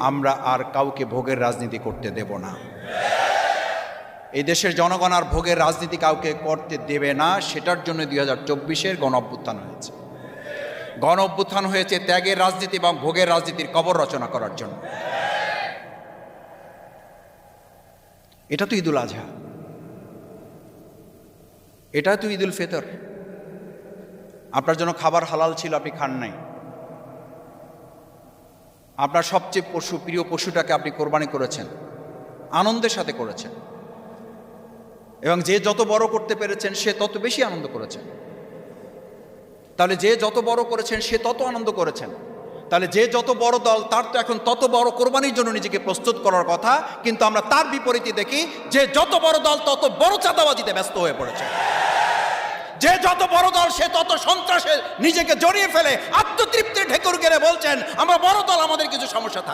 আমরা আর কাউকে ভোগের রাজনীতি করতে দেব না। এই দেশের জনগণ আর ভোগের রাজনীতি কাউকে করতে দেবে না। সেটার জন্য 2024-এর গণ অভ্যুত্থান হয়েছে। গণ অভ্যুত্থান হয়েছে ত্যাগের রাজনীতি এবং ভোগের রাজনীতির কবর রচনা করার জন্য। এটা তো ঈদুল আজহা, এটা তো ঈদুল ফিতর। আপনার জন্য খাবার হালাল ছিল, আপনি খান নাই। আপনার সবচেয়ে প্রিয় পশুটাকে আপনি কোরবানি করেছেন, আনন্দের সাথে করেছেন, এবং যে যত বড় করতে পেরেছেন সে তত বেশি আনন্দ করেছেন। তাহলে যে যত বড় করেছেন সে তত আনন্দ করেছেন। তাহলে যে যত বড় দল তার তো এখন তত বড় কোরবানির জন্য নিজেকে প্রস্তুত করার কথা। কিন্তু আমরা তার বিপরীতে দেখি যে যত বড় দল তত বড় চাঁদাবাজিতে ব্যস্ত হয়ে পড়েছে। যে যত বড় দল সে তত সন্ত্রাসে নিজেকে জড়িয়ে ফেলে আত্মতৃপ্তির ঢেকুর গেড়ে বলছেন আমরা বড় দল, আমাদের কিছু সমস্যা থাকে।